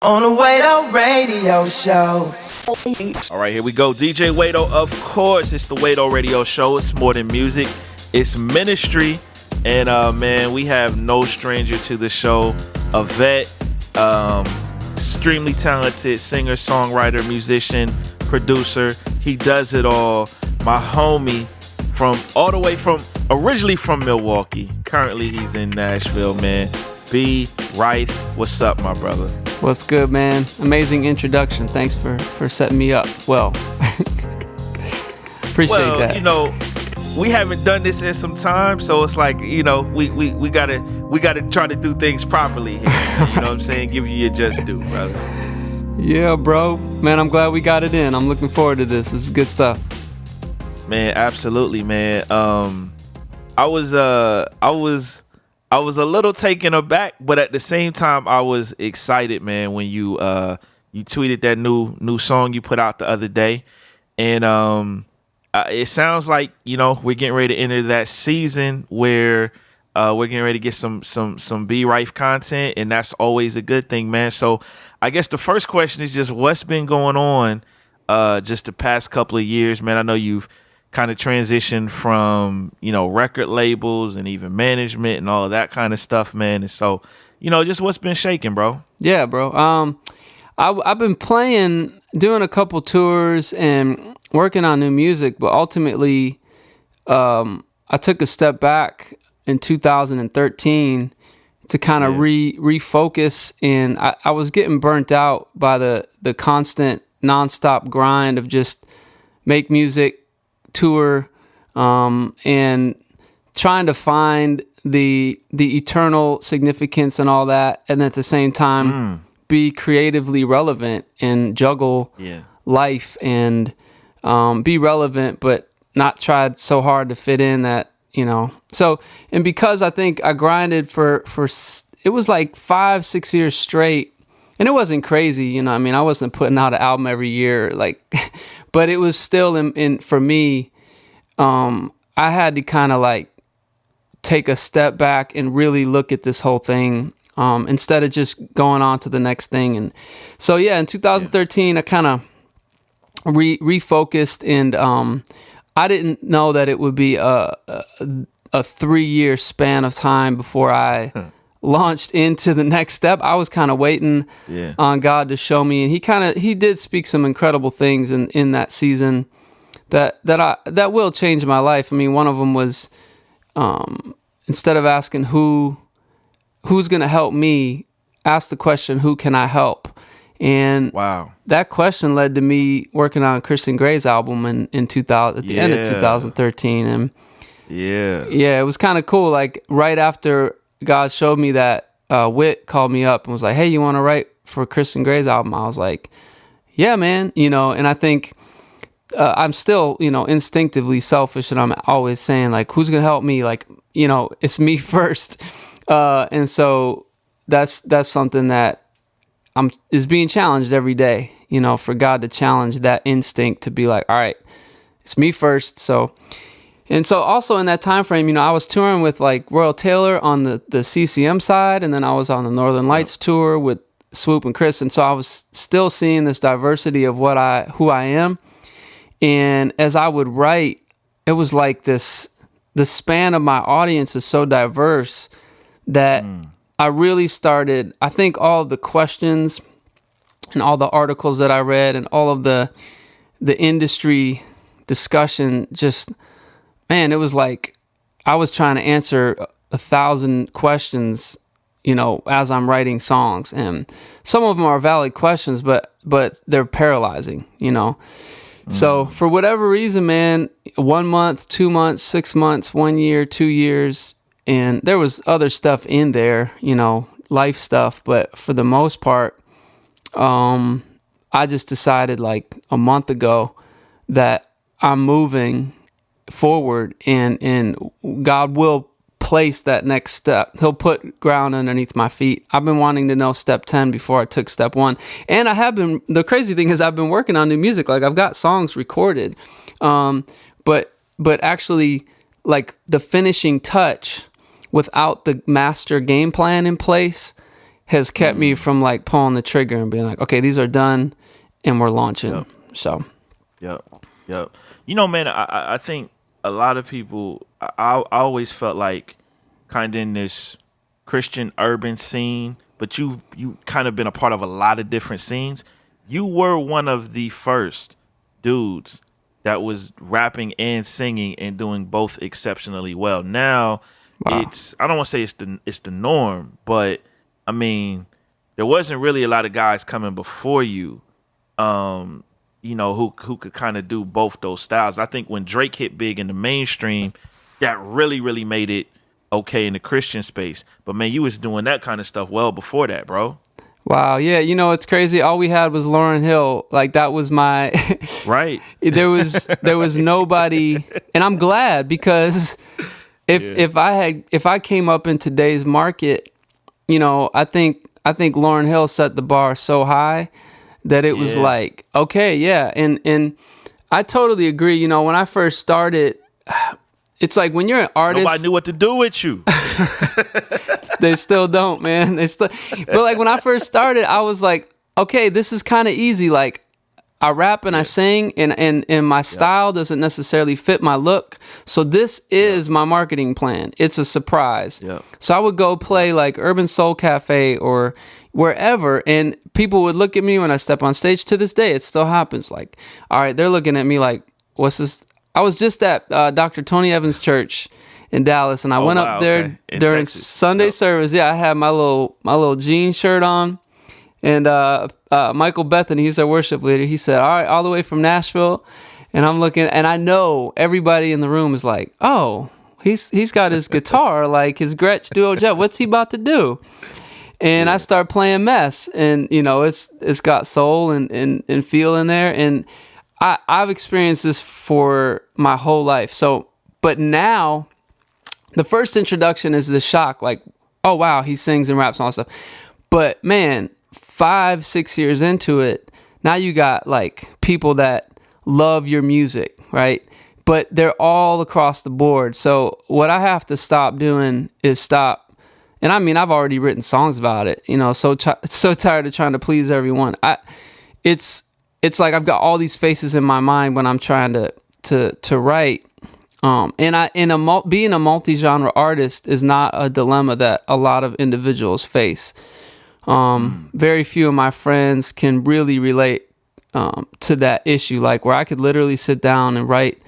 on the Wado Radio Show. All right, here we go. DJ Wado, of course. It's the Wado Radio Show. It's more than music. It's ministry. And, man, we have no stranger to the show. A vet, extremely talented singer, songwriter, musician, producer. He does it all. My homie originally from Milwaukee. Currently, he's in Nashville, man. B. Reith, what's up, my brother? What's good, man? Amazing introduction. Thanks for setting me up. Well, appreciate that. Well, you know, we haven't done this in some time, so it's like, you know, we gotta try to do things properly here. You know what I'm saying? Give you your just due, brother. Yeah, bro. Man, I'm glad we got it in. I'm looking forward to this. This is good stuff. Man, absolutely, man. I was a little taken aback, but at the same time, I was excited, man, when you tweeted that new song you put out the other day, and it sounds like, you know, we're getting ready to enter that season where we're getting ready to get some B Reith content, and that's always a good thing, man. So I guess the first question is just what's been going on just the past couple of years, man. I know you've kind of transitioned from, you know, record labels and even management and all of that kind of stuff, man. And so, you know, just what's been shaking, bro? Yeah, bro. I've been doing a couple tours and working on new music, but ultimately, I took a step back in 2013 to kind of refocus, and I was getting burnt out by the constant nonstop grind of just make music, tour, and trying to find the eternal significance and all that, and at the same time be creatively relevant and juggle life and be relevant, but not try so hard to fit in that, you know. So, and because I think I grinded for it was like 5-6 years straight, and it wasn't crazy, you know. I mean, I wasn't putting out an album every year, like, but it was still in for me. I had to kind of like take a step back and really look at this whole thing, instead of just going on to the next thing. And so, yeah, in 2013, I kind of refocused, and I didn't know that it would be a 3-year span of time before I launched into the next step. I was kind of waiting on God to show me, and he did speak some incredible things in that season that will change my life. I mean, one of them was, instead of asking who's going to help me, ask the question, who can I help? And that question led to me working on Christian Gray's album in 2000, at the end of 2013. And it was kind of cool. Like right after God showed me that, Whit called me up and was like, "Hey, you want to write for Christian Gray's album?" I was like, "Yeah, man." You know, and I think I'm still, you know, instinctively selfish, and I'm always saying like, "Who's gonna help me?" Like, you know, it's me first. And so that's something that is being challenged every day, you know, for God to challenge that instinct to be like, all right, it's me first. So, and so also in that time frame, you know, I was touring with like Royal Taylor on the CCM side, and then I was on the Northern Lights tour with Swoop and Chris, and so I was still seeing this diversity of who I am. And as I would write, it was like the span of my audience is so diverse that I really started, I think all of the questions and all the articles that I read and all of the industry discussion, just, man, it was like I was trying to answer 1,000 questions, you know, as I'm writing songs. And some of them are valid questions, but they're paralyzing, you know. So for whatever reason, man, 1 month, 2 months, 6 months, 1 year, 2 years, and there was other stuff in there, you know, life stuff. But for the most part, I just decided like a month ago that I'm moving forward, and God will place that next step. He'll put ground underneath my feet. I've been wanting to know step 10 before I took step 1. And the crazy thing is I've been working on new music. Like I've got songs recorded. But actually like the finishing touch without the master game plan in place has kept me from like pulling the trigger and being like, okay, these are done and we're launching. Yep. So, yep. You know, man, I think a lot of people, I always felt like kind of in this Christian urban scene, but you kind of been a part of a lot of different scenes. You were one of the first dudes that was rapping and singing and doing both exceptionally well. Now, it's, I don't want to say it's the norm, but I mean, there wasn't really a lot of guys coming before you, you know, who could kind of do both those styles. I think when Drake hit big in the mainstream, that really made it okay in the Christian space. But man, you was doing that kind of stuff well before that, bro. wow. Yeah. You know, it's crazy. All we had was Lauryn Hill. Like that was my, right. There was nobody, and I'm glad, because if I came up in today's market, you know, I think Lauryn Hill set the bar so high that it was like, okay, yeah. And I totally agree. You know, when I first started, it's like when you're an artist, nobody knew what to do with you. They still don't, man. But like when I first started, I was like, okay, this is kind of easy. Like I rap and I sing, and my style doesn't necessarily fit my look. So this is my marketing plan. It's a surprise. Yep. So I would go play like Urban Soul Cafe or wherever, and people would look at me when I step on stage. To this day, it still happens. Like, all right, they're looking at me like, what's this? I was just at Dr. Tony Evans' church in Dallas, and I went up there during Texas. Sunday service. Yeah, I had my little jean shirt on. And Michael Bethany, he's our worship leader, he said, all right, all the way from Nashville. And I'm looking, and I know everybody in the room is like, oh, he's got his guitar, like his Gretsch Duo Jet. What's he about to do? And I start playing Mess. And, you know, it's got soul and feel in there. And I've experienced this for my whole life. So, but now, the first introduction is the shock, like, oh, wow, he sings and raps and all that stuff. But, man, 5-6 years into it, now you got like people that love your music, right? But they're all across the board. So what I have to stop doing is stop. And I mean, I've already written songs about it, you know, so tired of trying to please everyone. It's like I've got all these faces in my mind when I'm trying to write. Being a multi-genre artist is not a dilemma that a lot of individuals face. Very few of my friends can really relate to that issue, like where I could literally sit down and write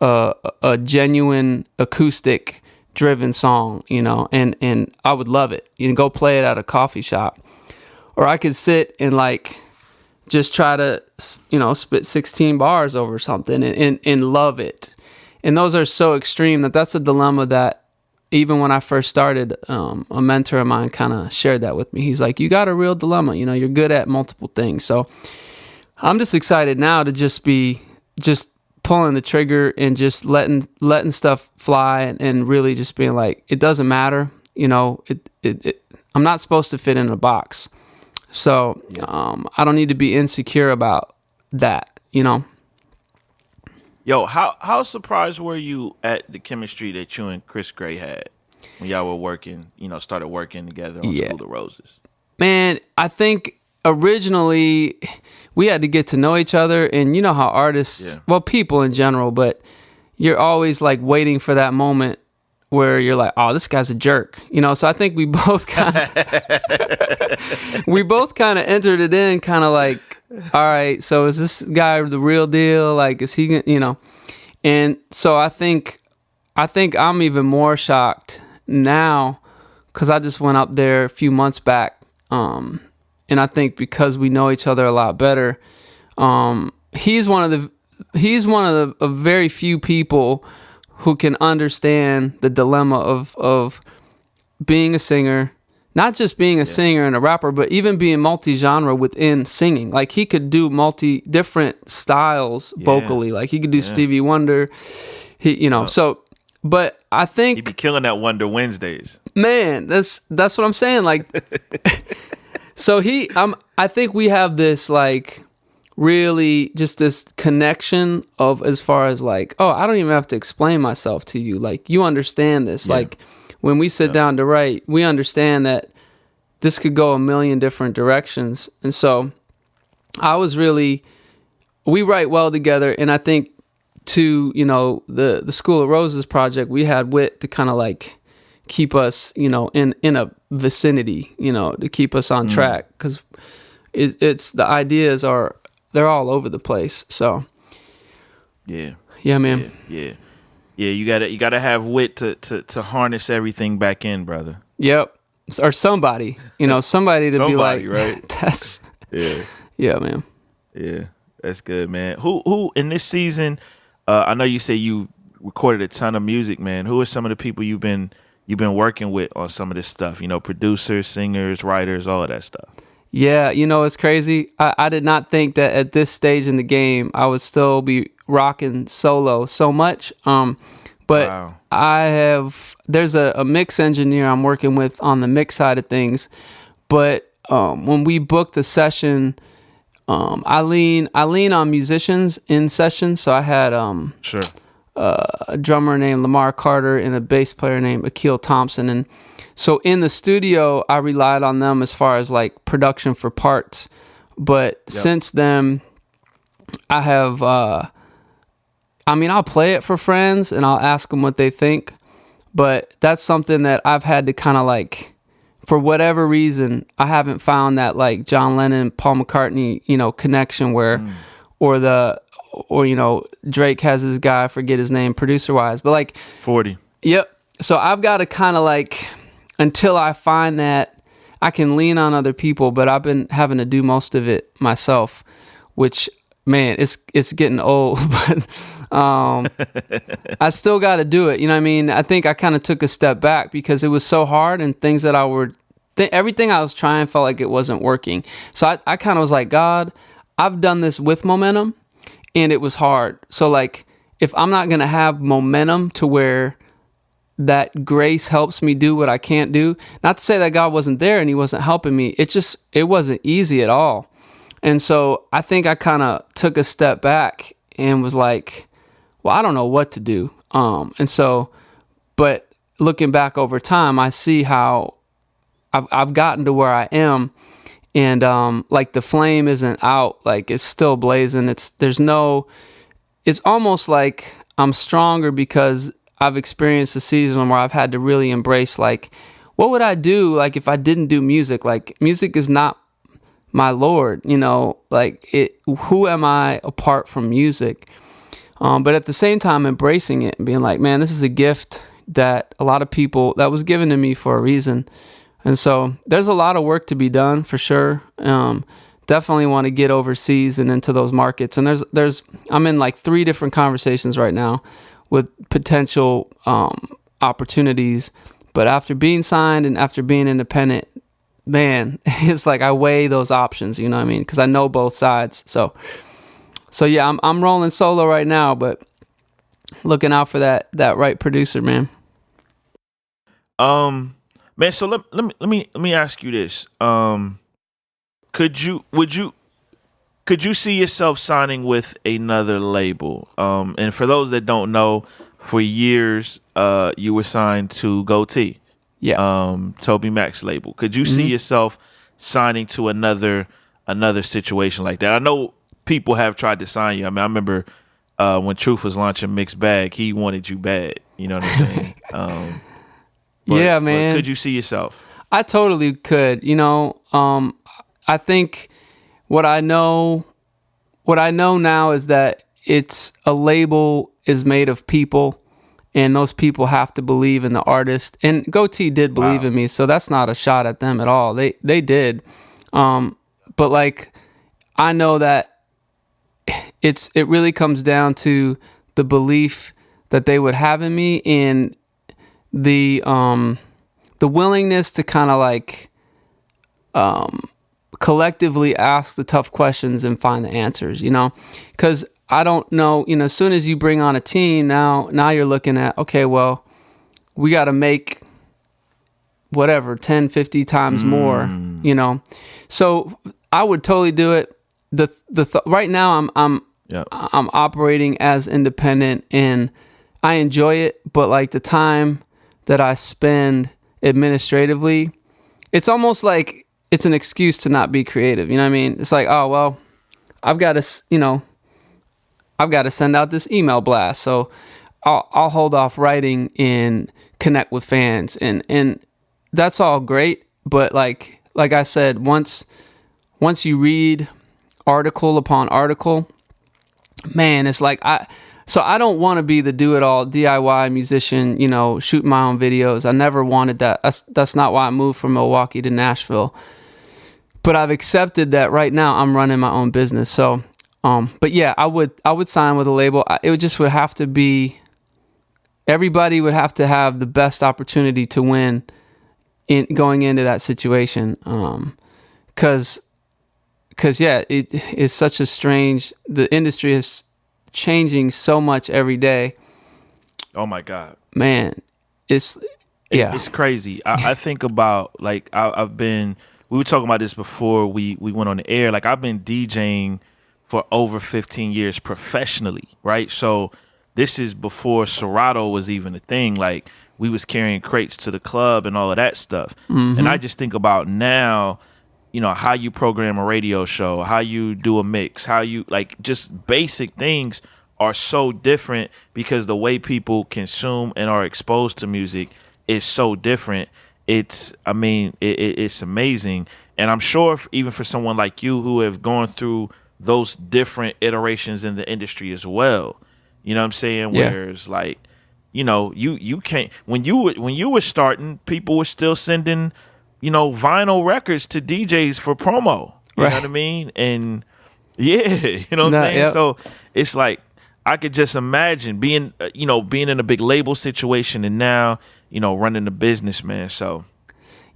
a genuine acoustic driven song, you know, and I would love it. You know, go play it at a coffee shop, or I could sit and like just try to, you know, spit 16 bars over something and love it. And those are so extreme that's a dilemma that even when I first started, a mentor of mine kind of shared that with me. He's like, you got a real dilemma, you know, you're good at multiple things. So I'm just excited now to just be pulling the trigger and just letting stuff fly and really just being like, it doesn't matter. You know, I'm not supposed to fit in a box. So I don't need to be insecure about that, you know? Yo, how surprised were you at the chemistry that you and Chris Gray had when y'all were working, you know, started working together on School of Roses? Man, I think originally we had to get to know each other, and you know how artists, well, people in general, but you're always like waiting for that moment where you're like, oh, this guy's a jerk, you know? So I think we both kind of entered it in kind of like, all right, so is this guy the real deal? Like, is he, you know? And so I think I'm even more shocked now because I just went up there a few months back. And I think because we know each other a lot better, he's one of the very few people who can understand the dilemma of being a singer, not just being a singer and a rapper, but even being multi-genre within singing. Like he could do different styles vocally. Like he could do Stevie Wonder. So, but I think he'd be killing that Wonder Wednesdays. Man, that's what I'm saying. Like, so I think we have this like really just this connection of as far as like, oh, I don't even have to explain myself to you. Like you understand this. Like when we sit down to write, we understand that this could go a million different directions. And so we write well together. And I think to, the School of Roses project, we had Wit to kind of like keep us, in a vicinity, to keep us on track. Because it's the ideas they're all over the place. So yeah, man. Yeah. You gotta have Wit to harness everything back in, brother. Yep. Or somebody, somebody to be like, right? That's yeah, man. Yeah, that's good, man. Who in this season? I know you say you recorded a ton of music, man. Who are some of the people you've been working with on some of this stuff? Producers, singers, writers, all of that stuff. Yeah, it's crazy. I did not think that at this stage in the game I would still be rocking solo so much. But wow. There's a mix engineer I'm working with on the mix side of things. But when we booked the session, I lean on musicians in session. So I had sure. A drummer named Lamar Carter and a bass player named Akil Thompson. And so in the studio, I relied on them as far as like production for parts. But since then, I have, I'll play it for friends and I'll ask them what they think. But that's something that I've had to kind of like, for whatever reason, I haven't found that like John Lennon, Paul McCartney, connection where, or Drake has his guy, I forget his name, producer wise, but like 40. Yep. So I've got to kind of like, until I find that, I can lean on other people, but I've been having to do most of it myself, which, man, it's getting old, but I still got to do it. You know what I mean? I think I kind of took a step back because it was so hard, and things that everything I was trying felt like it wasn't working. So I kind of was like, God, I've done this with momentum, and it was hard. So like, if I'm not going to have momentum to where that grace helps me do what I can't do, not to say that God wasn't there and he wasn't helping me. It wasn't easy at all. And so I think I kind of took a step back and was like, well, I don't know what to do. But looking back over time, I see how I've gotten to where I am. And like the flame isn't out, like it's still blazing. It's almost like I'm stronger because I've experienced a season where I've had to really embrace, like, what would I do like if I didn't do music? Like, music is not my Lord, like who am I apart from music? But at the same time, embracing it and being like, man, this is a gift that a lot of people, that was given to me for a reason. And so there's a lot of work to be done for sure. Definitely want to get overseas and into those markets. And I'm in like 3 different conversations right now with potential opportunities. But after being signed and after being independent, man, it's like I weigh those options, you know what I mean? Because I know both sides. So yeah, I'm rolling solo right now, but looking out for that right producer, man. Man, so let me ask you this. Could you see yourself signing with another label? And for those that don't know, for years you were signed to Goatee. Yeah. Toby Mac's label. Could you see yourself signing to another situation like that? I know people have tried to sign you. I mean, I remember when Truth was launching Mixed Bag, he wanted you bad. You know what I'm saying? Yeah, man. But could you see yourself? I totally could. I think what I know now is that it's a label is made of people, and those people have to believe in the artist. And Goatee did believe in me, so that's not a shot at them at all. They did. But like, I know that it really comes down to the belief that they would have in me, and the willingness to kind of like collectively ask the tough questions and find the answers, because I don't know, as soon as you bring on a team, now you're looking at, okay, well, we got to make whatever 10, 50 times more, so I would totally do it. Right now I'm operating as independent, and I enjoy it, but like the time that I spend administratively it's almost like it's an excuse to not be creative. You know what I mean? It's like, oh, well, I've got to, I've got to send out this email blast. So I'll hold off writing and connect with fans. And that's all great. But like I said, once you read article upon article, man, it's like I don't want to be the do-it-all DIY musician, shooting my own videos. I never wanted that. That's not why I moved from Milwaukee to Nashville. But I've accepted that right now I'm running my own business. So, but yeah, I would sign with a label. It would have to be, everybody would have to have the best opportunity to win in going into that situation. Cause yeah, it is such a strange, the industry is changing so much every day. Oh my God, man, it's crazy. I think about, like, we were talking about this before we went on the air. Like, I've been DJing for over 15 years professionally, right? So this is before Serato was even a thing. Like, we was carrying crates to the club and all of that stuff. Mm-hmm. And I just think about now, how you program a radio show, how you do a mix, how you, like, just basic things are so different because the way people consume and are exposed to music is so different. It's amazing. And I'm sure even for someone like you who have gone through those different iterations in the industry as well, you know what I'm saying? Yeah. Whereas, like, you can't, when you were starting, people were still sending, vinyl records to DJs for promo. You know what I mean? And yeah, you know what I'm saying? Yep. So it's like, I could just imagine being in a big label situation and now, running a business, man. So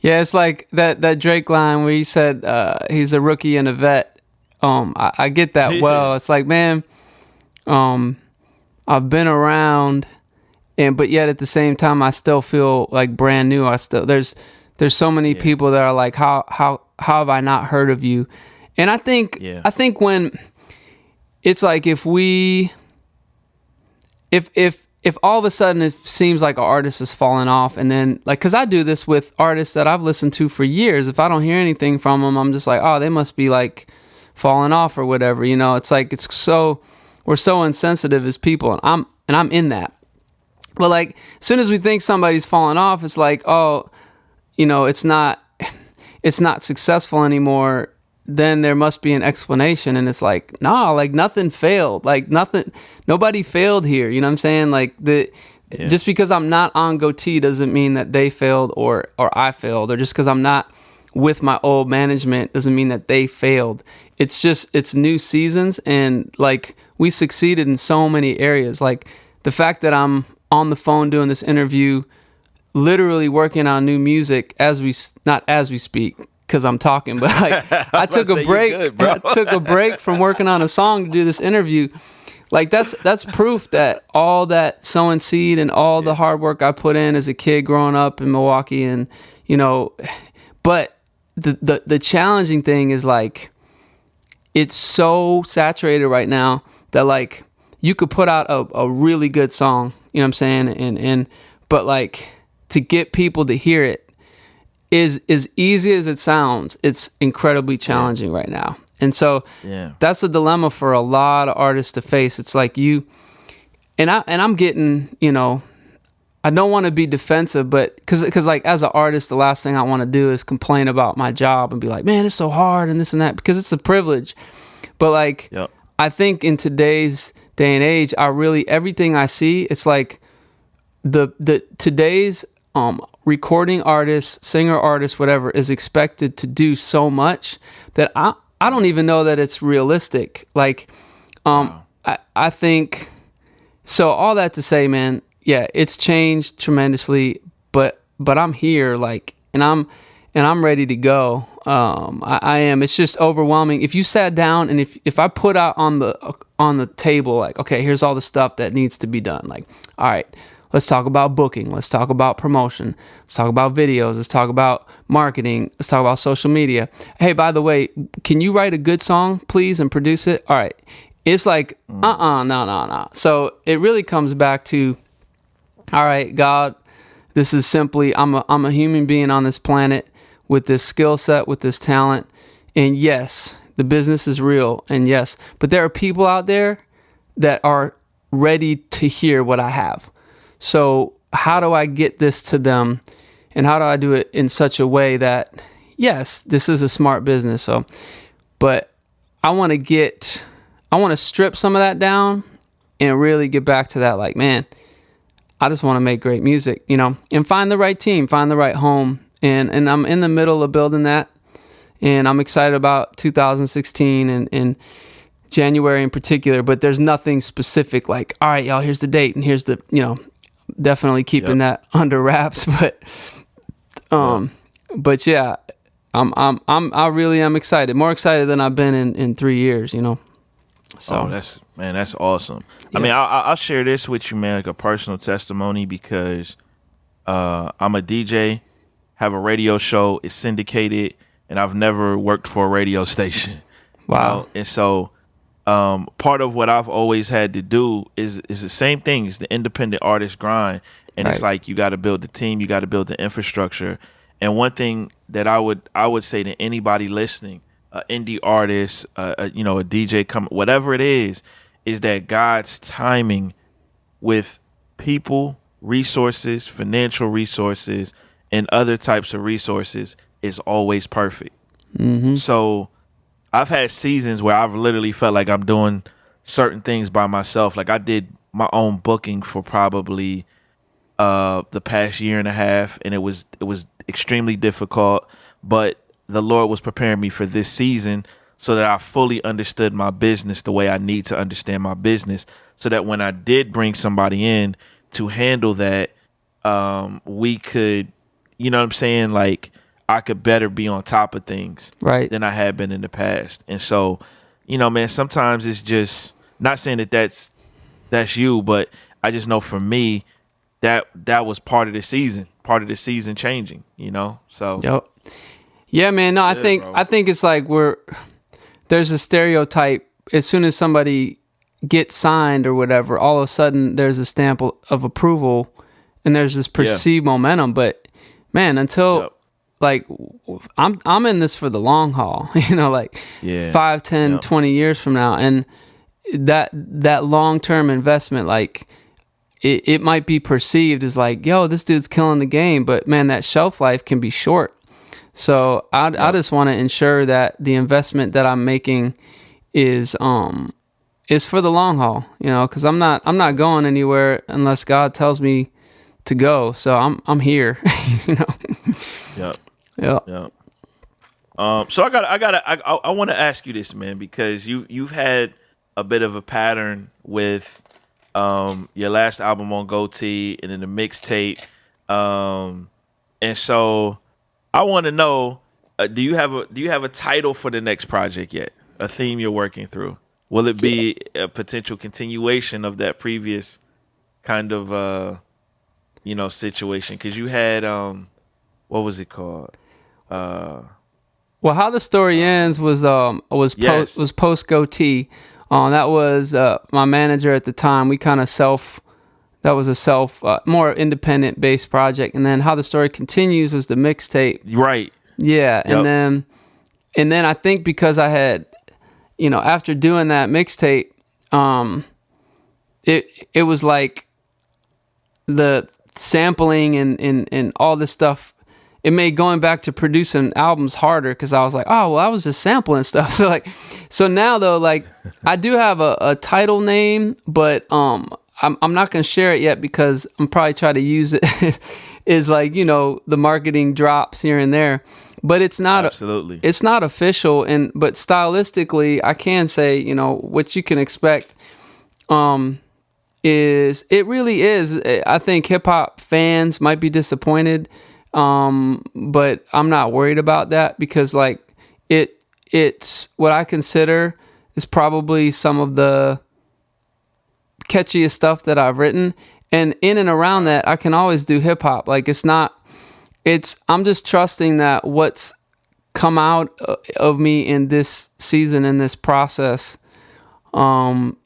yeah, it's like that Drake line where he said he's a rookie and a vet. I get that. Yeah. Well, it's like, man, I've been around, but yet at the same time, I still feel like brand new. There's so many people that are like, how have I not heard of you? And I think when it's like, if all of a sudden it seems like an artist is falling off, and then, like, because I do this with artists that I've listened to for years, if I don't hear anything from them, I'm just like, oh, they must be like falling off or whatever. It's like, we're so insensitive as people, and I'm in that. But like, as soon as we think somebody's falling off, it's like, oh, it's not successful anymore. Then there must be an explanation. And it's like, nah, like nothing failed. Like nobody failed here. You know what I'm saying? Like just because I'm not on Goatee doesn't mean that they failed or I failed, or just because I'm not with my old management doesn't mean that they failed. It's new seasons, and like, we succeeded in so many areas. Like the fact that I'm on the phone doing this interview, literally working on new music not as we speak, because I'm talking, but like I took a break. I took a break from working on a song to do this interview. Like that's proof that all that sowing seed and all the hard work I put in as a kid growing up in Milwaukee, and but the challenging thing is, like, it's so saturated right now that, like, you could put out a really good song, you know what I'm saying, but like, to get people to hear it is as easy as it sounds. It's incredibly challenging right now. And so that's a dilemma for a lot of artists to face. It's like I'm getting, I don't want to be defensive, but because like, as an artist, the last thing I want to do is complain about my job and be like, man, it's so hard and this and that, because it's a privilege. But like, I think in today's day and age, everything I see, it's like today's recording artist, singer artist, whatever, is expected to do so much that I don't even know that it's realistic. Like, wow. I think, so all that to say, man, yeah, it's changed tremendously, but I'm here, like, and I'm ready to go. I am. It's just overwhelming. If you sat down and if I put out on the table, like, okay, here's all the stuff that needs to be done. Like, all right, let's talk about booking. Let's talk about promotion. Let's talk about videos. Let's talk about marketing. Let's talk about social media. Hey, by the way, can you write a good song, please, and produce it? All right. It's like, no. So it really comes back to, all right, God, this is simply, I'm a human being on this planet with this skill set, with this talent. And yes, the business is real. And yes, but there are people out there that are ready to hear what I have. So how do I get this to them? And how do I do it in such a way that, yes, this is a smart business. So, but I want to strip some of that down and really get back to that. Like, man, I just want to make great music, and find the right team, find the right home. And I'm in the middle of building that. And I'm excited about 2016 and January in particular, but there's nothing specific like, all right, y'all, here's the date and here's the, definitely keeping that under wraps. But yeah, I really am excited, more excited than I've been in 3 years, So that's awesome. Yeah. I mean, I'll share this with you, man, like a personal testimony, because I'm a DJ, have a radio show, it's syndicated, and I've never worked for a radio station. Wow. And so part of what I've always had to do is the same thing. It's the independent artist grind. And It's like, you got to build the team, you got to build the infrastructure. And one thing that I would say to anybody listening, indie artist, a DJ, whatever it is that God's timing with people, resources, financial resources, and other types of resources is always perfect. Mm-hmm. So I've had seasons where I've literally felt like I'm doing certain things by myself. Like I did my own booking for probably the past year and a half, and it was extremely difficult, but the Lord was preparing me for this season so that I fully understood my business the way I need to understand my business, so that when I did bring somebody in to handle that, we could, you know what I'm saying, like I could better be on top of things than I had been in the past. And so, man, sometimes it's just, not saying that that's you, but I just know for me that was part of the season changing, so. Yep. Yeah, man. No, I think it's like there's a stereotype. As soon as somebody gets signed or whatever, all of a sudden there's a stamp of approval and there's this perceived momentum. But man, until like I'm in this for the long haul, 5, 10, 20 years from now. And that long-term investment, like it might be perceived as like, yo, this dude's killing the game, but man, that shelf life can be short. So I just want to ensure that the investment that I'm making is for the long haul, because I'm not going anywhere unless God tells me to go. So I'm here, Yeah. Yeah. So I want to ask you this, man, because you've had a bit of a pattern with your last album on Goatee and then the mixtape, and so I want to know, do you have a title for the next project yet? A theme you're working through? Will it be a potential continuation of that previous kind of situation? Because you had what was it called? Well, How the Story Ends was post Goatee. That was my manager at the time. We kind of that was a more independent based project. And then How the Story Continues was the mixtape. Right. Yeah. Yep. And then I think because I had, after doing that mixtape, it was like the sampling and all this stuff. It made going back to producing albums harder because I was like, oh, well, I was just sampling stuff. So now though, like I do have a title name, but I'm not gonna share it yet because I'm probably trying to use it is like, the marketing drops here and there, but it's not absolutely it's not official. But stylistically, I can say, what you can expect is it really is. I think hip hop fans might be disappointed. But I'm not worried about that because like it's what I consider is probably some of the catchiest stuff that I've written, and in and around that I can always do hip hop. Like I'm just trusting that what's come out of me in this season, in this process,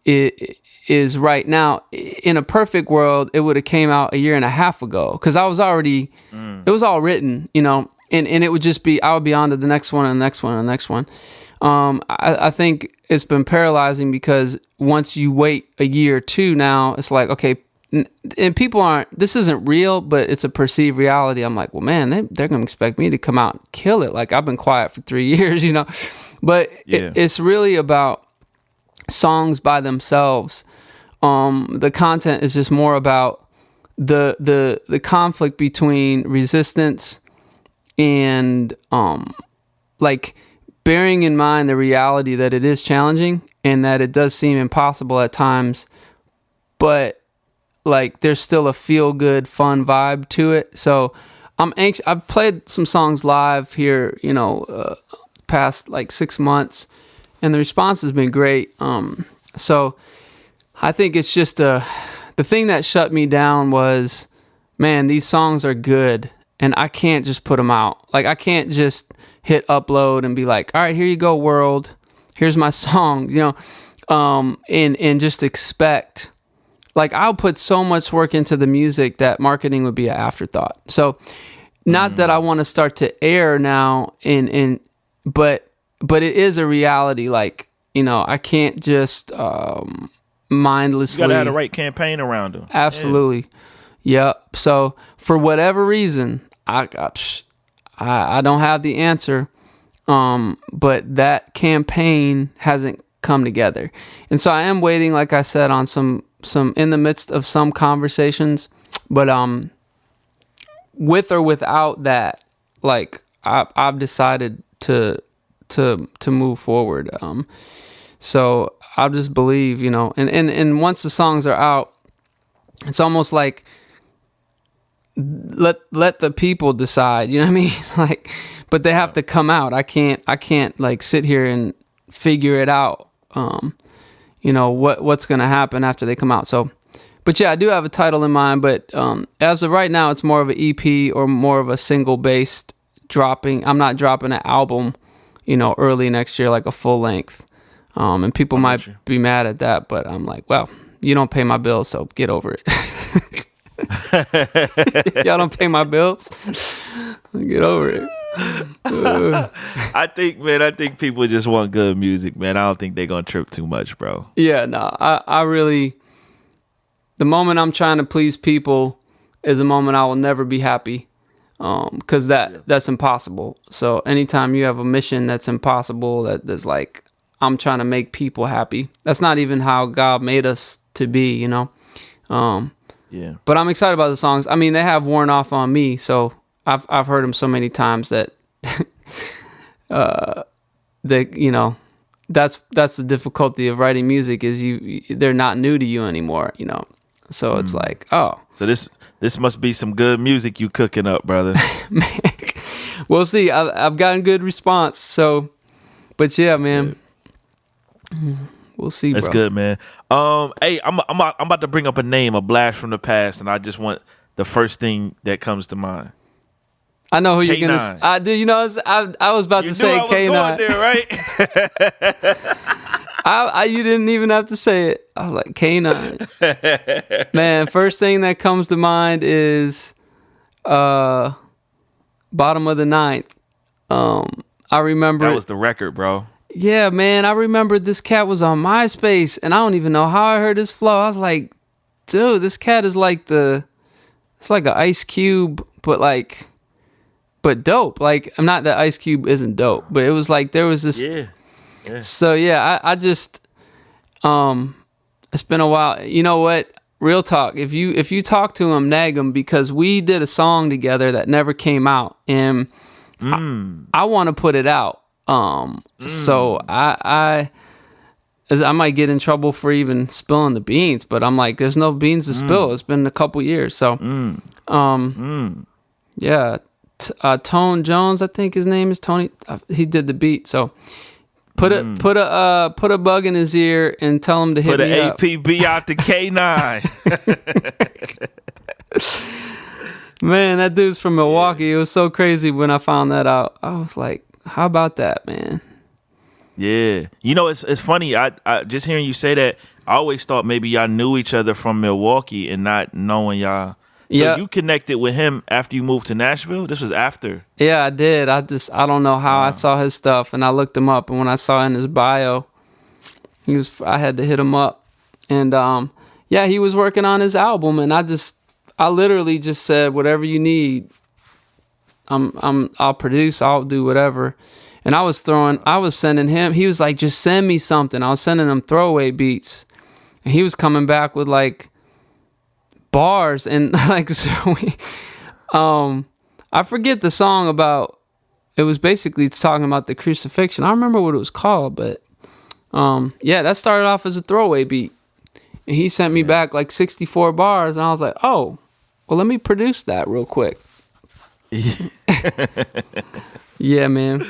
it is right now. In a perfect world, it would have came out a year and a half ago because I was already, it was all written, and it would just be, I would be on to the next one and the next one and the next one. I think it's been paralyzing because once you wait a year or two now, it's like, okay, and people aren't, this isn't real, but it's a perceived reality. I'm like, well, man, they're going to expect me to come out and kill it. Like, I've been quiet for 3 years, you know, but it's really about songs by themselves. The content is just more about the conflict between resistance and, like, bearing in mind the reality that it is challenging and that it does seem impossible at times, but like there's still a feel good, fun vibe to it. So I'm anxious. I've played some songs live here, you know, past like 6 months, and the response has been great. So I think it's just the thing that shut me down was, man, these songs are good and I can't just put them out. Like, I can't just hit upload and be like, all right, here you go, world. Here's my song, you know, and just expect. Like, I'll put so much work into the music that marketing would be an afterthought. So, not that I want to start to air now, but it is a reality. Like, you know, I can't just mindlessly. You gotta have the right campaign around them. Absolutely, yep. So, for whatever reason, I don't have the answer, but that campaign hasn't come together, and so I am waiting, like I said, on some in the midst of some conversations, but with or without that, like I've decided to move forward. So I'll just believe, you know, and once the songs are out, it's almost like let the people decide, you know what I mean? Like, but they have to come out. I can't like sit here and figure it out. You know, what's going to happen after they come out. So, but yeah, I do have a title in mind, but as of right now, it's more of an EP or more of a single based dropping. I'm not dropping an album, you know, early next year, like a full length. And people might be mad at that, but I'm like, well, you don't pay my bills, so get over it. Y'all don't pay my bills? Get over it. I think people just want good music, man. I don't think they're gonna trip too much, bro. Yeah, no, I really, the moment I'm trying to please people is a moment I will never be happy, because that's impossible. So anytime you have a mission that's impossible, that's like, I'm trying to make people happy, that's not even how God made us to be, you know. Yeah. But I'm excited about the songs. I mean, they have worn off on me, so I've heard them so many times that that, you know, that's the difficulty of writing music, is they're not new to you anymore, you know. So it's like, oh, so this must be some good music you cooking up, brother. Man, we'll see. I've gotten good response. So, but yeah, man, we'll see. That's bro. good, man. Hey, I'm about to bring up a name, a blast from the past, and I just want the first thing that comes to mind. I know who K9. you're gonna. I do. You know, I was about to say K9. There, right? You didn't even have to say it. I was like, K9. Man, first thing that comes to mind is bottom of the ninth. I remember that was the record, bro. Yeah, man. I remember this cat was on MySpace, and I don't even know how I heard his flow. I was like, dude, this cat is like it's like an Ice Cube, but dope. Like, I'm not that Ice Cube isn't dope, but it was like there was this. Yeah. So yeah, I just it's been a while. You know what? Real talk. If you talk to him, nag him, because we did a song together that never came out, and I want to put it out. So I might get in trouble for even spilling the beans, but I'm like, there's no beans to spill. It's been a couple years, so yeah. Tone Jones, I think his name is Tony. He did the beat, so put a bug in his ear and tell him to hit me up. Put an APB out to K9. Man, that dude's from Milwaukee. It was so crazy when I found that out. I was like, how about that, man? Yeah, you know, it's funny. I just hearing you say that, I always thought maybe y'all knew each other from Milwaukee and not knowing y'all. Yeah. you connected with him after you moved to Nashville? This was after. Yeah, I did. I don't know how I saw his stuff, and I looked him up, and when I saw in his bio, I had to hit him up, and yeah, he was working on his album, and I literally just said, whatever you need, I'll produce, I'll do whatever. And I was sending him, he was like, just send me something. I was sending him throwaway beats, and he was coming back with like bars, and like, so I forget the song about, it was basically talking about the crucifixion. I don't remember what it was called, but yeah, that started off as a throwaway beat. And he sent me back like 64 bars, and I was like, oh, well, let me produce that real quick. Yeah, man.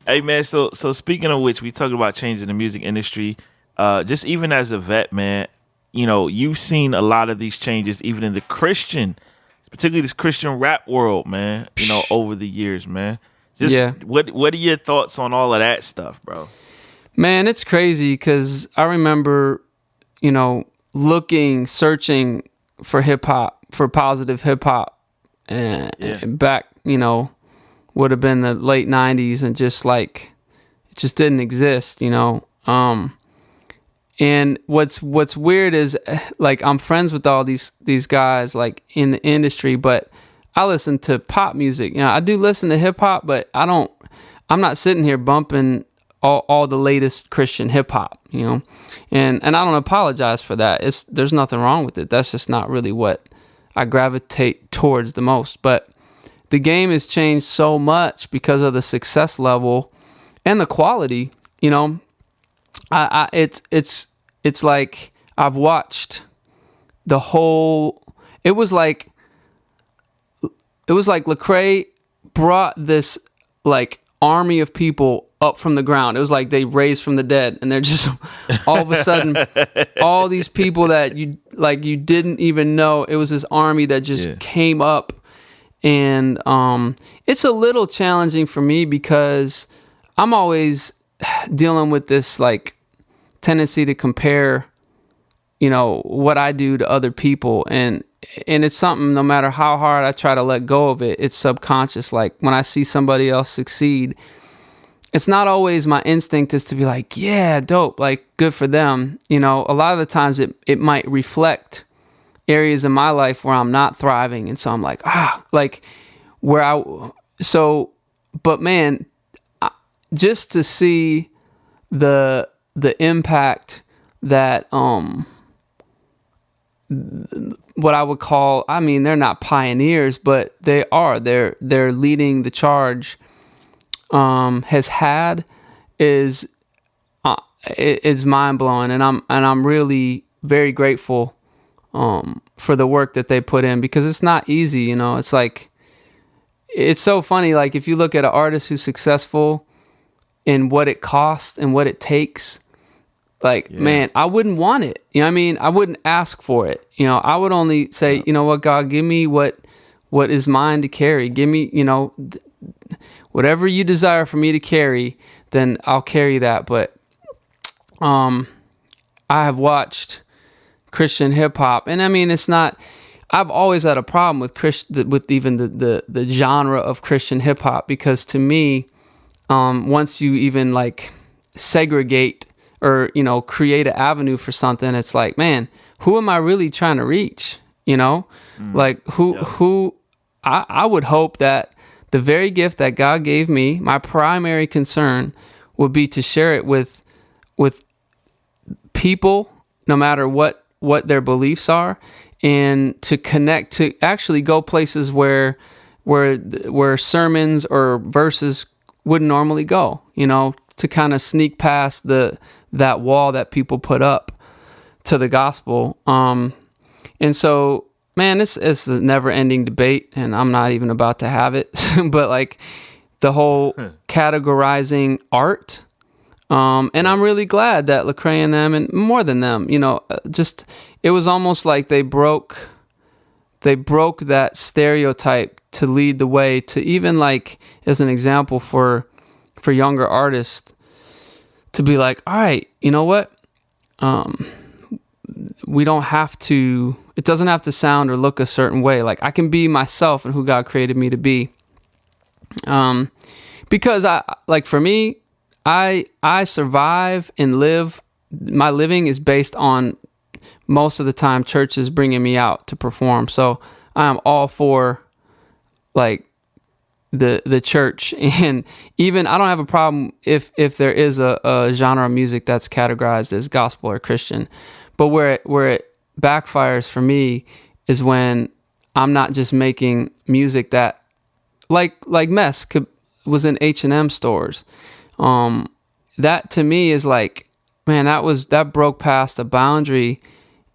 Hey, man, so speaking of which, we talked about changing the music industry. Just even as a vet, man, you know, you've seen a lot of these changes, even in the Christian, particularly this Christian rap world, man, you know, over the years, man. Just what are your thoughts on all of that stuff, bro? Man, it's crazy because I remember, you know, searching for hip hop, for positive hip hop, and back, you know, would have been the late 90s, and just like, it just didn't exist, you know. And what's weird is, like, I'm friends with all these guys like in the industry, but I listen to pop music. You know, I do listen to hip hop, but I'm not sitting here bumping all the latest Christian hip hop, you know. And I don't apologize for that. There's nothing wrong with it. That's just not really what I gravitate towards the most. But the game has changed so much because of the success level and the quality, you know. It's like I've watched the whole. It was like Lecrae brought this like army of people up from the ground. It was like they raised from the dead, and they're just all of a sudden all these people that you didn't even know. It was this army that just came up, and it's a little challenging for me because I'm always dealing with this like tendency to compare, you know, what I do to other people, and it's something, no matter how hard I try to let go of it, it's subconscious. Like when I see somebody else succeed, it's not always my instinct is to be like, yeah, dope, like good for them. You know, a lot of the times it might reflect areas in my life where I'm not thriving, and so I'm like, but man, just to see the impact that what I would call, I mean, they're not pioneers, but they're leading the charge, has had is mind blowing, and I'm really very grateful for the work that they put in, because it's not easy, you know. It's like, it's so funny, like if you look at an artist who's successful in what it costs and what it takes, like, man, I wouldn't want it. You know what I mean? I wouldn't ask for it. You know, I would only say, you know what, God, give me what is mine to carry. Give me, you know, whatever you desire for me to carry, then I'll carry that. But I have watched Christian hip hop, and I mean, it's not, I've always had a problem with even the genre of Christian hip hop, because to me, once you even like segregate or, you know, create an avenue for something, it's like, man, who am I really trying to reach? You know, like who I would hope that the very gift that God gave me, my primary concern would be to share it with people, no matter what their beliefs are, and to connect, to actually go places where sermons or verses wouldn't normally go, you know, to kind of sneak past that wall that people put up to the gospel. And so, man, it's a never-ending debate, and I'm not even about to have it. But like the whole categorizing art, and I'm really glad that Lecrae and them, and more than them, you know, just it was almost like they broke that stereotype to lead the way to, even like as an example for younger artists, to be like, all right, you know what? we don't have to, it doesn't have to sound or look a certain way. Like I can be myself and who God created me to be. Because for me, I survive and live. My living is based on most of the time churches bringing me out to perform. So I'm all for like the church, and even I don't have a problem if there is a genre of music that's categorized as gospel or Christian. But where it backfires for me is when I'm not just making music that like Mess was in H&M stores. That to me is like, man, that broke past a boundary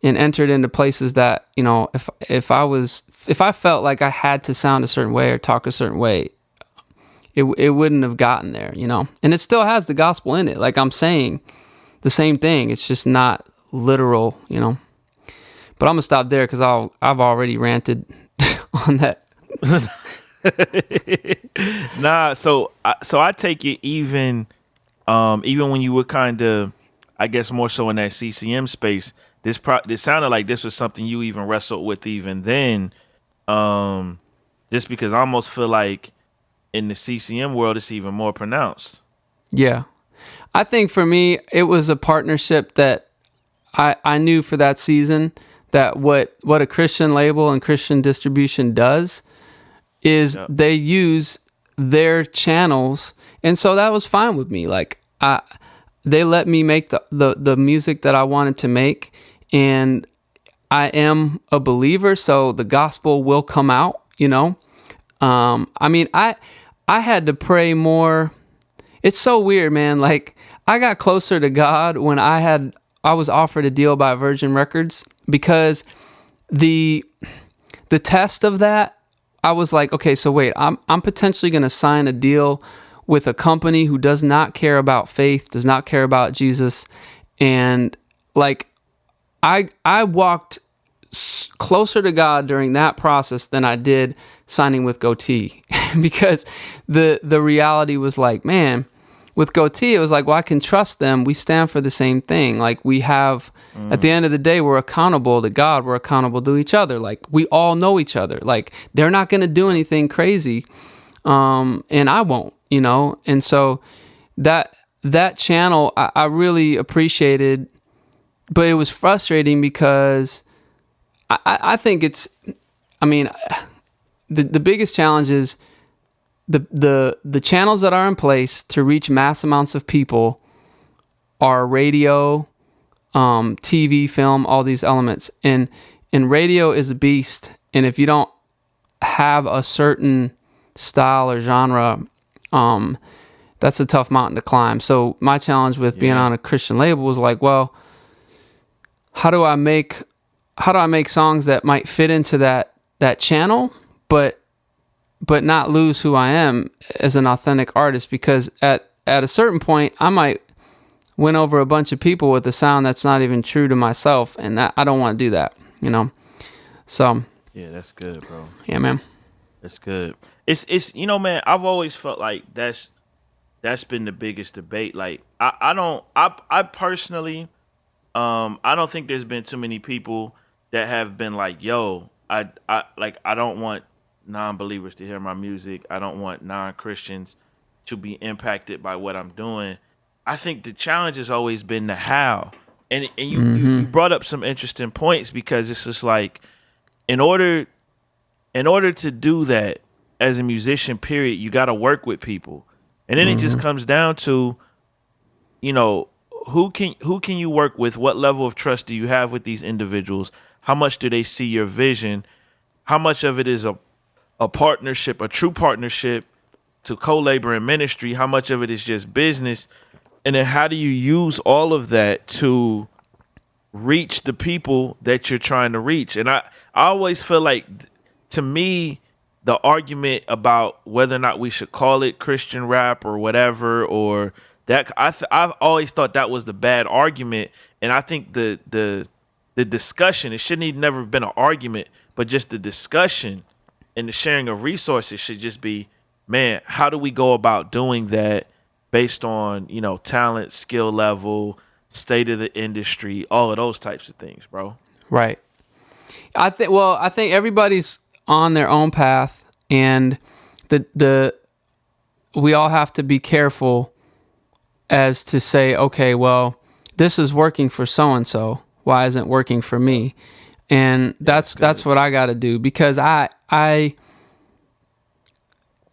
and entered into places that, you know, if I felt like I had to sound a certain way or talk a certain way, it wouldn't have gotten there, you know. And it still has the gospel in it. Like I'm saying the same thing. It's just not literal, you know. But I'm gonna stop there because I've already ranted on that. Nah, so I take it even when you were kind of, I guess more so in that CCM space, this sounded like this was something you even wrestled with even then, just because I almost feel like in the CCM world it's even more pronounced. Yeah, I think for me it was a partnership that I knew for that season that what a Christian label and Christian distribution does is they use their channels, and so that was fine with me. Like they let me make the music that I wanted to make, and I am a believer, so the gospel will come out, you know. I mean, I had to pray more. It's so weird, man. Like I got closer to God when I was offered a deal by Virgin Records, because the test of that, I was like, okay, so wait, I'm potentially going to sign a deal with a company who does not care about faith, does not care about Jesus, and like I walked closer to God during that process than I did signing with Goatee, because the reality was like, man, with Goatee, it was like, well, I can trust them. We stand for the same thing. Like we have, at the end of the day, we're accountable to God. We're accountable to each other. Like we all know each other. Like they're not going to do anything crazy. And I won't, you know? And so that channel, I really appreciated, but it was frustrating because I think the biggest challenge is the channels that are in place to reach mass amounts of people are radio, TV, film, all these elements. And radio is a beast. And if you don't have a certain style or genre, that's a tough mountain to climb. So my challenge with being on a Christian label was like, well, how do I make songs that might fit into that channel, but not lose who I am as an authentic artist? Because at a certain point, I might win over a bunch of people with a sound that's not even true to myself, and I don't want to do that, you know? So yeah, that's good, bro. Yeah, man. That's good. It's you know, man, I've always felt like that's been the biggest debate. Like I personally, I don't think there's been too many people that have been like, yo, I don't want non-believers to hear my music. I don't want non-Christians to be impacted by what I'm doing. I think the challenge has always been the how. And you brought up some interesting points, because it's just like, in order to do that as a musician, period, you got to work with people. And then it just comes down to, you know, who can you work with? What level of trust do you have with these individuals? How much do they see your vision? How much of it is a partnership, a true partnership to co-labor in ministry? How much of it is just business? And then how do you use all of that to reach the people that you're trying to reach? And I always feel like, to me, the argument about whether or not we should call it Christian rap or whatever, or that, I've always thought that was the bad argument. And I think the discussion, it shouldn't even never have been an argument, but just the discussion and the sharing of resources should just be, man, how do we go about doing that based on, you know, talent, skill level, state of the industry, all of those types of things, bro? Right. I think everybody's on their own path, and we all have to be careful as to say, okay, well, this is working for so and so. Why isn't it working for me? And that's what I got to do, because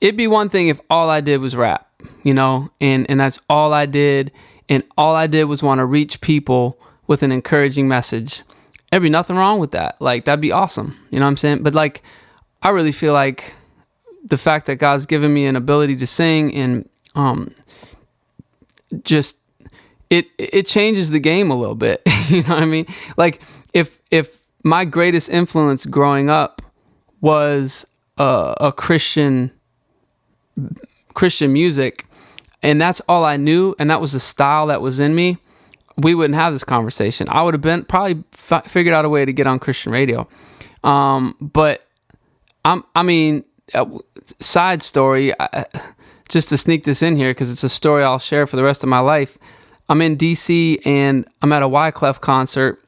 it'd be one thing if all I did was rap, and that's all I did, and all I did was want to reach people with an encouraging message. There'd be nothing wrong with that. Like, that'd be awesome. You know what I'm saying? But like, I really feel like the fact that God's given me an ability to sing, and just it changes the game a little bit. You know what I mean? Like, if my greatest influence growing up was a Christian music, and that's all I knew, and that was the style that was in me, we wouldn't have this conversation. I would have been probably figured out a way to get on Christian radio. But side story, just to sneak this in here, because it's a story I'll share for the rest of my life. I'm in DC and I'm at a Wyclef concert,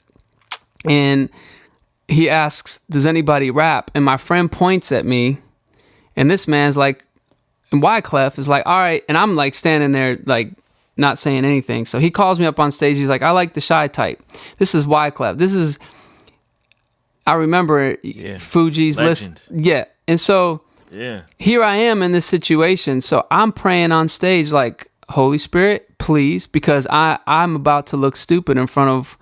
and he asks, does anybody rap? And my friend points at me, and this man's like, and Wyclef is like, all right. And I'm like standing there, like not saying anything. So he calls me up on stage. He's like, I like the shy type. This is Wyclef. I remember Fuji's Legend. list. Yeah. And so here I am in this situation. So I'm praying on stage like, Holy Spirit, please, because I'm about to look stupid in front of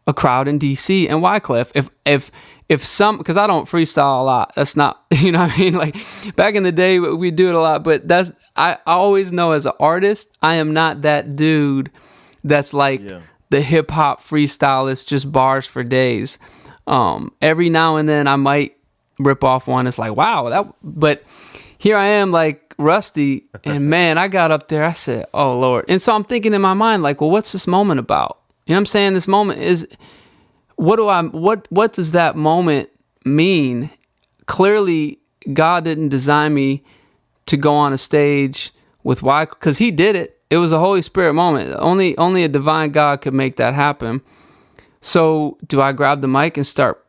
a crowd in DC and Wyclef. Because I don't freestyle a lot. That's not, you know what I mean? Like, back in the day, we do it a lot, but I always know as an artist, I am not that dude that's like the hip hop freestylist, just bars for days. Every now and then I might rip off one. It's like, wow, but here I am like rusty, and man, I got up there, I said, oh Lord. And so I'm thinking in my mind, like, well, what's this moment about? You know what I'm saying? This moment is, what does that moment mean? Clearly, God didn't design me to go on a stage with why, because he did it. It was a Holy Spirit moment. Only a divine God could make that happen. So do I grab the mic and start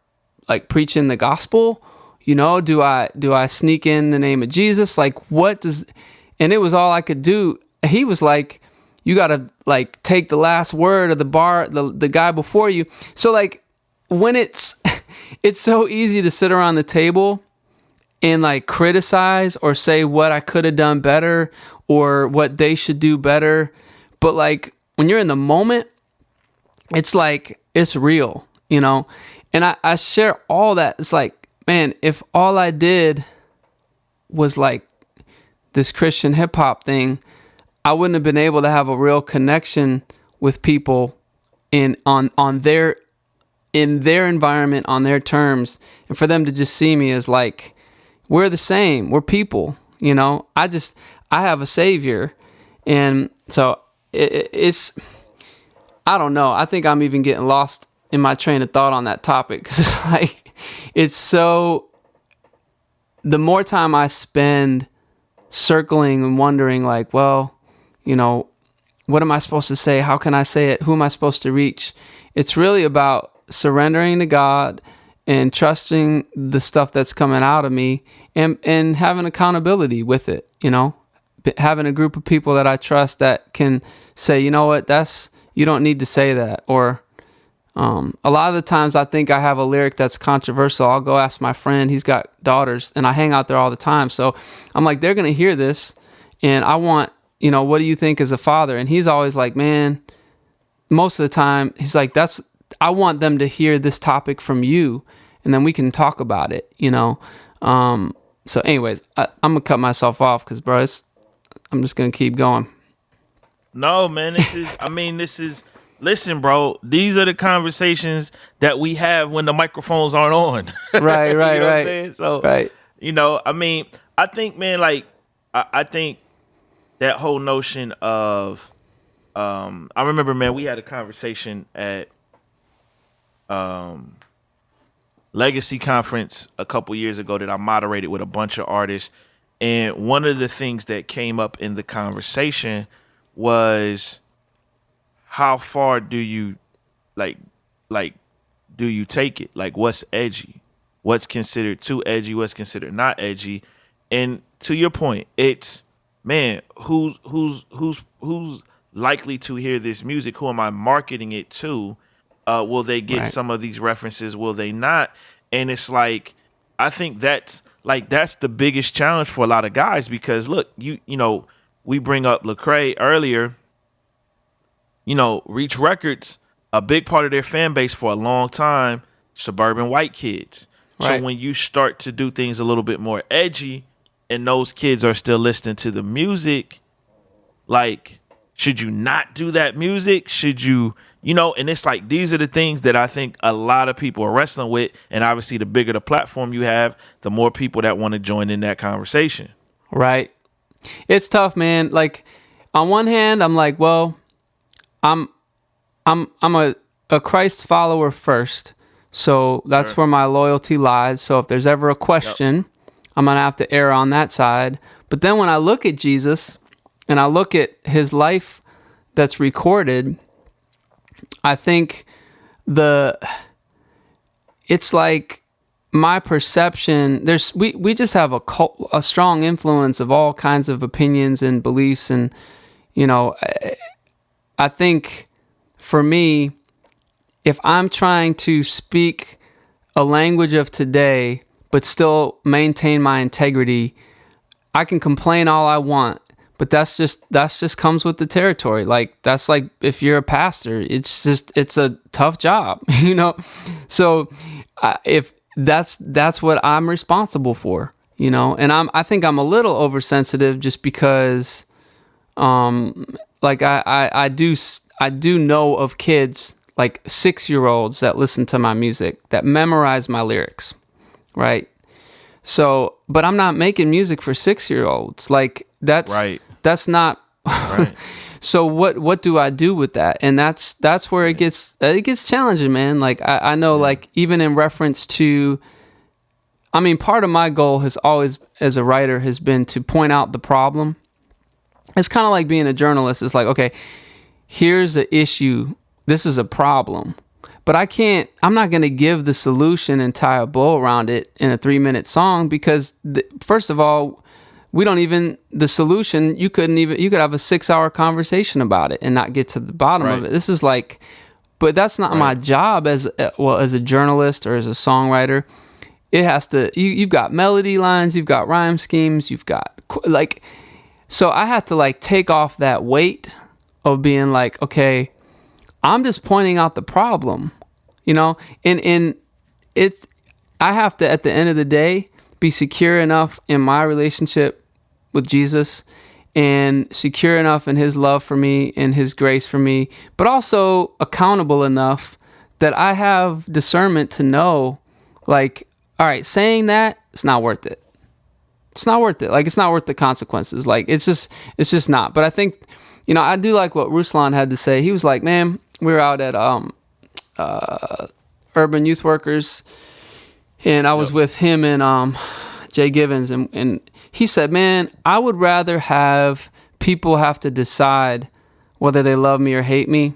like preaching the gospel? Do I sneak in the name of Jesus? Like, and it was all I could do. He was like, you got to like take the last word of the bar, the guy before you. So like, when it's so easy to sit around the table and like criticize or say what I could have done better or what they should do better. But like, when you're in the moment, it's like, it's real, and I share all that. It's like, man, if all I did was like this Christian hip hop thing, I wouldn't have been able to have a real connection with people in their environment, on their terms, and for them to just see me as like, we're the same, we're people, I have a savior. And so it's, I don't know. I think I'm even getting lost in my train of thought on that topic, because it's like, it's so, the more time I spend circling and wondering like, well, what am I supposed to say? How can I say it? Who am I supposed to reach? It's really about surrendering to God and trusting the stuff that's coming out of me, and having accountability with it, having a group of people that I trust that can say, you know what, you don't need to say that. Or a lot of the times I think I have a lyric that's controversial. I'll go ask my friend, he's got daughters, and I hang out there all the time. So I'm like, they're going to hear this, and I want, what do you think as a father? And he's always like, man, most of the time he's like, I want them to hear this topic from you, and then we can talk about it, So anyways, I'm going to cut myself off because, bro, I'm just going to keep going. No, man, listen, bro, these are the conversations that we have when the microphones aren't on. Right, right, right. Saying? So, right. I think, man, like, I think that whole notion of, I remember, man, we had a conversation at Legacy Conference a couple years ago that I moderated with a bunch of artists. And one of the things that came up in the conversation was, how far do you like do you take it? Like, what's edgy? What's considered too edgy? What's considered not edgy? And to your point, it's, man, who's likely to hear this music? Who am I marketing it to? Will they get some of these references? Will they not? And it's like, I think that's the biggest challenge for a lot of guys, because look, you know, we bring up Lecrae earlier. You know, Reach Records, a big part of their fan base for a long time, suburban white kids. Right. So when you start to do things a little bit more edgy, and those kids are still listening to the music, like, should you not do that music? Should you, you know? And it's like, these are the things that I think a lot of people are wrestling with. And obviously, the bigger the platform you have, the more people that want to join in that conversation. Right. It's tough, man. Like, on one hand, I'm like, well, I'm a Christ follower first. So that's where my loyalty lies. So if there's ever a question, I'm going to have to err on that side. But then when I look at Jesus and I look at his life that's recorded, I think it's like my perception, we just have a strong influence of all kinds of opinions and beliefs. And, you know, I think for me, if I'm trying to speak a language of today, but still maintain my integrity, I can complain all I want, but that's just comes with the territory. Like, that's like, if you're a pastor, it's a tough job, you know? So if that's what I'm responsible for, you know? And I think I'm a little oversensitive just because, like I do know of kids, like 6-year-olds that listen to my music, that memorize my lyrics, right? So, but I'm not making music for 6-year-olds. Like, that's not. Right. So what do I do with that? And that's where it gets challenging, man. Like, I know, like, even in reference to, I mean, part of my goal has always, as a writer, has been to point out the problem. It's kind of like being a journalist. It's like, okay, here's the issue. This is a problem, but I'm not going to give the solution and tie a bow around it in a 3-minute song, because first of all, the solution, you could have a 6-hour conversation about it and not get to the bottom of it. This is like, but that's not my job as a journalist or as a songwriter. It has to, you've got melody lines, you've got rhyme schemes, you've got like, so I had to like take off that weight of being like, okay, I'm just pointing out the problem, you know, and I have to, at the end of the day, be secure enough in my relationship with Jesus and secure enough in his love for me and his grace for me, but also accountable enough that I have discernment to know, like, all right, saying that, it's not worth it. It's not worth it. Like, it's not worth the consequences. Like, it's just not. But I think, you know, I do like what Ruslan had to say. He was like, man, we were out at Urban Youth Workers, and I was with him and Jay Givens, and he said, man, I would rather have people have to decide whether they love me or hate me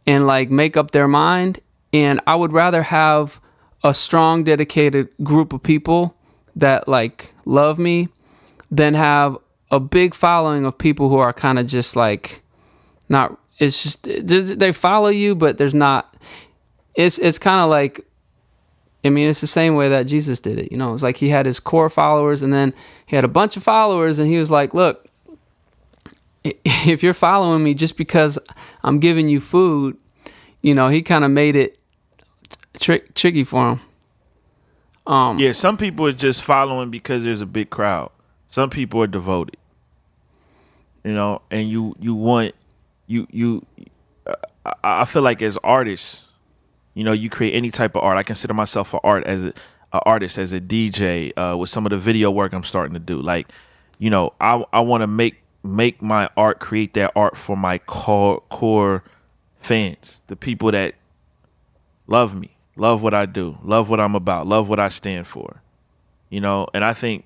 and like make up their mind, and I would rather have a strong, dedicated group of people that like love me than have a big following of people who are kind of just like not. It's just they follow you, but there's not. It's kind of like, I mean, it's the same way that Jesus did it. You know, it's like he had his core followers, and then he had a bunch of followers, and he was like, "Look, if you're following me just because I'm giving you food," you know, he kind of made it tricky for him. Yeah, some people are just following because there's a big crowd. Some people are devoted, you know, and you want. I feel like as artists, you know, you create any type of art. I consider myself an artist, as a DJ, with some of the video work I'm starting to do. Like, you know, I want to make my art, create that art for my core fans, the people that love me, love what I do, love what I'm about, love what I stand for, you know. And I think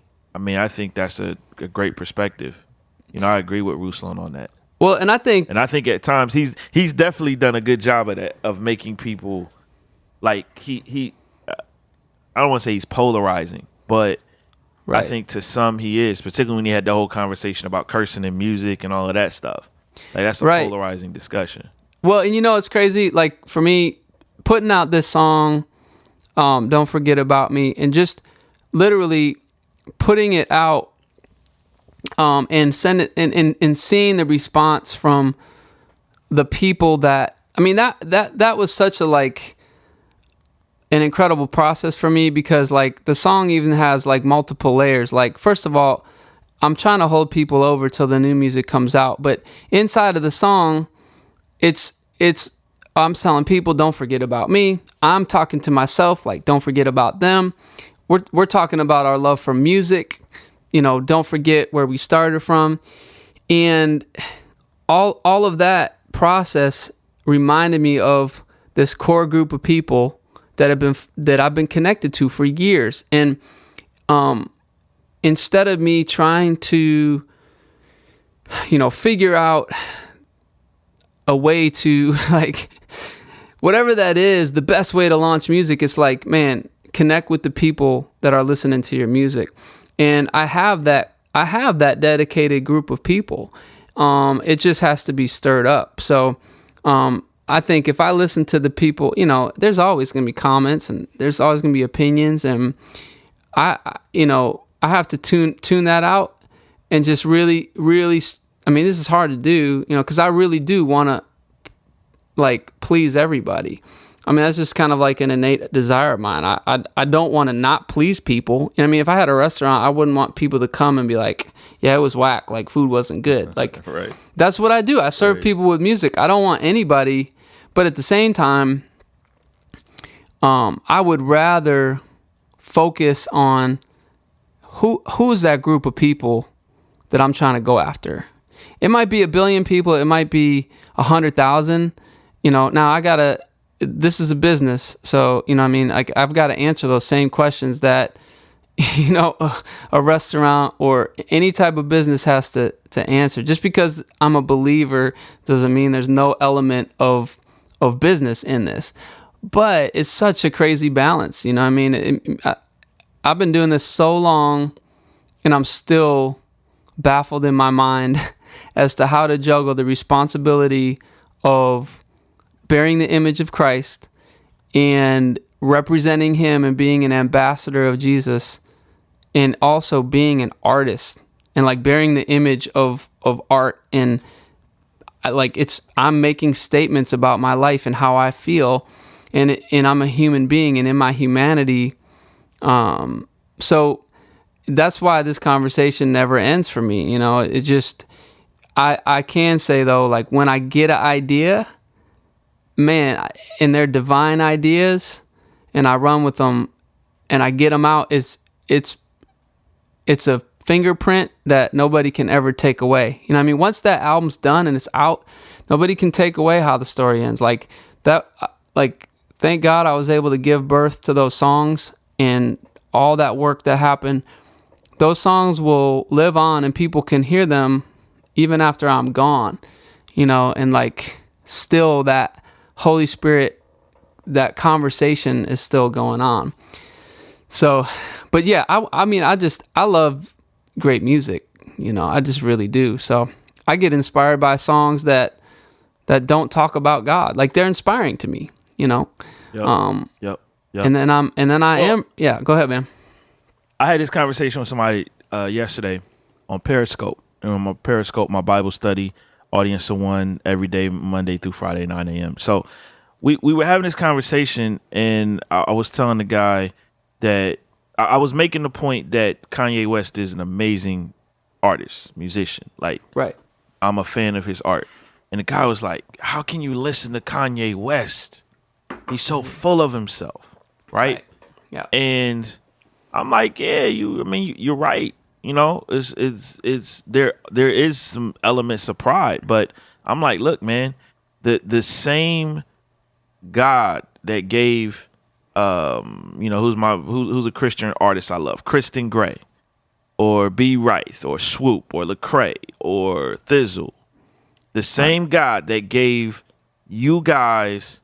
that's a great perspective. You know, I agree with Ruslan on that. Well, and I think at times he's definitely done a good job of that, of making people like he I don't want to say he's polarizing, but I think to some he is, particularly when he had the whole conversation about cursing in music and all of that stuff. Like that's a polarizing discussion. Well, and it's crazy. Like for me, putting out this song, "Don't Forget About Me," and just literally putting it out, and send it, and seeing the response from the people that, I mean, that was such a like an incredible process for me, because like the song even has like multiple layers. Like first of all, I'm trying to hold people over till the new music comes out, but inside of the song, it's I'm telling people, don't forget about me. I'm talking to myself, like, don't forget about them. We're talking about our love for music. Don't forget where we started from. And all of that process reminded me of this core group of people that I've been connected to for years. And instead of me trying to figure out a way to like whatever that is, the best way to launch music is like, man, connect with the people that are listening to your music. And I have that dedicated group of people. It just has to be stirred up. So I think if I listen to the people, there's always going to be comments and there's always going to be opinions, and I have to tune that out and just really, really, I mean, this is hard to do, because I really do want to like please everybody. I mean, that's just kind of like an innate desire of mine. I don't want to not please people. I mean, if I had a restaurant, I wouldn't want people to come and be like, yeah, it was whack, like food wasn't good. Like, That's what I do. I serve people with music. I don't want anybody, but at the same time, I would rather focus on who's that group of people that I'm trying to go after. It might be 1 billion people. It might be 100,000. Now this is a business. So, I mean, I've got to answer those same questions that, a restaurant or any type of business has to answer. Just because I'm a believer doesn't mean there's no element of business in this. But it's such a crazy balance. I mean, I've been doing this so long, and I'm still baffled in my mind as to how to juggle the responsibility of bearing the image of Christ and representing him and being an ambassador of Jesus, and also being an artist and like bearing the image of art. And I'm making statements about my life and how I feel, and I'm a human being, and in my humanity, so that's why this conversation never ends for me. It just, I can say though, like when I get an idea, man, and they're divine ideas, and I run with them and I get them out, it's a fingerprint that nobody can ever take away. I mean, once that album's done and it's out, nobody can take away how the story ends. Like that, like, thank God I was able to give birth to those songs and all that work that happened. Those songs will live on, and people can hear them even after I'm gone, and like still that Holy Spirit, that conversation is still going on. So, but yeah, I mean, I love great music, I just really do. So I get inspired by songs that don't talk about God. Like they're inspiring to me, Yep. And then I am. Yeah, go ahead, man. I had this conversation with somebody yesterday on Periscope. On my Periscope, my Bible study, audience of one, every day, Monday through Friday, 9 a.m. So we were having this conversation, and I was telling the guy that I was making the point that Kanye West is an amazing artist, musician. Like, right. I'm a fan of his art. And the guy was like, how can you listen to Kanye West? He's so full of himself, right? Yeah. And I'm like, yeah, you're right. It's there is some elements of pride, but I'm like, look, man, the same God that gave who's a Christian artist I love, Kristen Gray, or B. Reith, or Swoop, or Lecrae, or Thizzle, the same God that gave you guys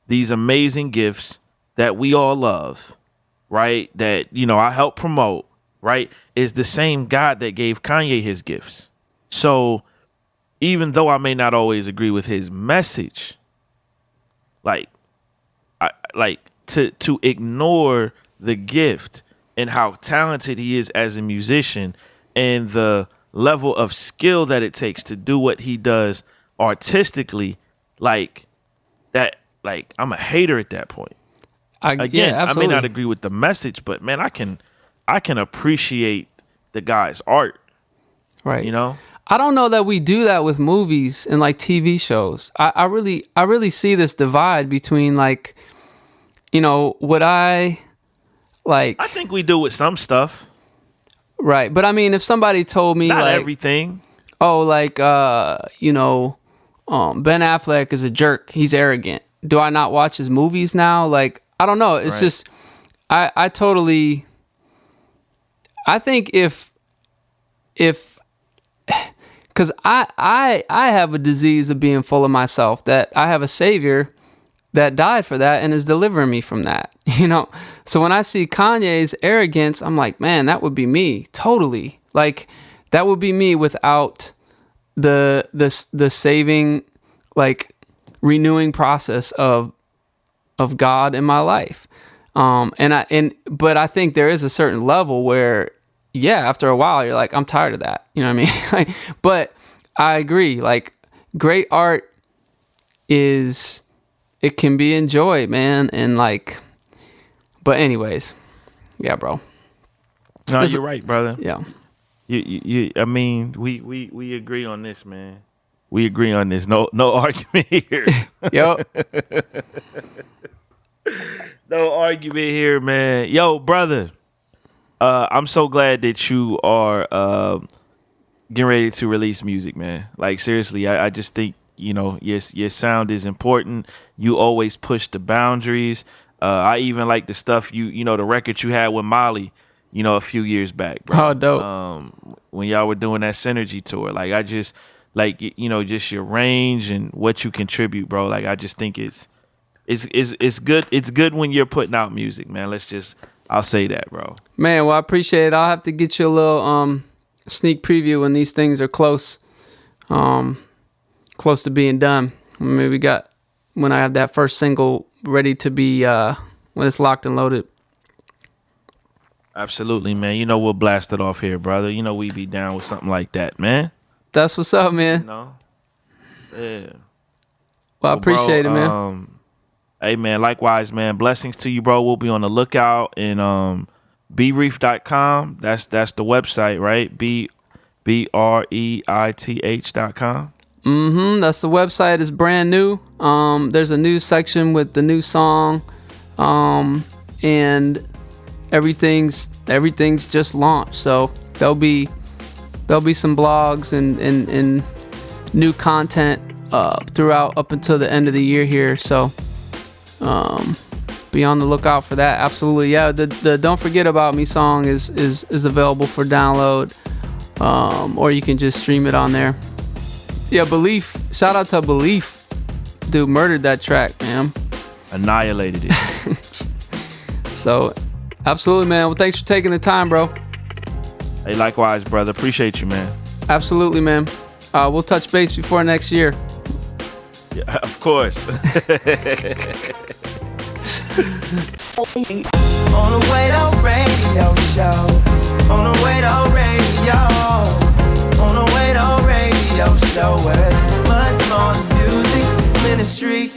these amazing gifts that we all love, right, that, I help promote, right, is the same God that gave Kanye his gifts. So even though I may not always agree with his message, to ignore the gift and how talented he is as a musician and the level of skill that it takes to do what he does artistically, I'm a hater at that point. I may not agree with the message, but man, I can appreciate the guy's art. Right. I don't know that we do that with movies and like TV shows. I really see this divide between what I like. I think we do with some stuff. Right. But I mean, if somebody told me not everything. Oh, Ben Affleck is a jerk. He's arrogant. Do I not watch his movies now? I don't know. It's just, I think if, because I have a disease of being full of myself, that I have a savior that died for that and is delivering me from that, So when I see Kanye's arrogance, I'm like, man, that would be me totally. That would be me without the saving, renewing process of God in my life. But I think there is a certain level where, after a while you're like, I'm tired of that. You know what I mean? But I agree. Great art it can be enjoyed, man. And but anyways, yeah, bro. No, you're right, brother. Yeah. You I mean, we agree on this, man. We agree on this. No argument here. Yep. No argument here, man. Yo, brother. I'm so glad that you are getting ready to release music, man. Seriously, I just think, your sound is important. You always push the boundaries. I even like the stuff the record you had with Molly, a few years back, bro. Oh, dope. When y'all were doing that Synergy tour, I just just your range and what you contribute, bro. I just think it's good. It's good when you're putting out music, man. I'll say that, bro. Man, well, I appreciate it. I'll have to get you a little sneak preview when these things are close to being done. Maybe when I have that first single ready to be when it's locked and loaded. Absolutely, man. We'll blast it off here, brother. We be down with something like that, man. That's what's up, man. Yeah. Well, I appreciate it, man. Hey, man, likewise, man. Blessings to you, bro. We'll be on the lookout. And bereith.com. That's the website, right? BREITH.com. That's the website. It's brand new. There's a news section with the new song. And everything's just launched. So there'll be some blogs and new content throughout up until the end of the year here. So be on the lookout for that. Absolutely. Yeah, the Don't Forget About Me song is available for download, or you can just stream it on there. Yeah, Belief. Shout out to Belief. Dude murdered that track, man. Annihilated it. So, absolutely, man. Well, thanks for taking the time, bro. Hey, likewise, brother. Appreciate you, man. Absolutely, man. We'll touch base before next year. Yeah, of course. On the Way Radio Show. On the Way Radio. On the Way Radio Show. Where it's much more than music, it's ministry.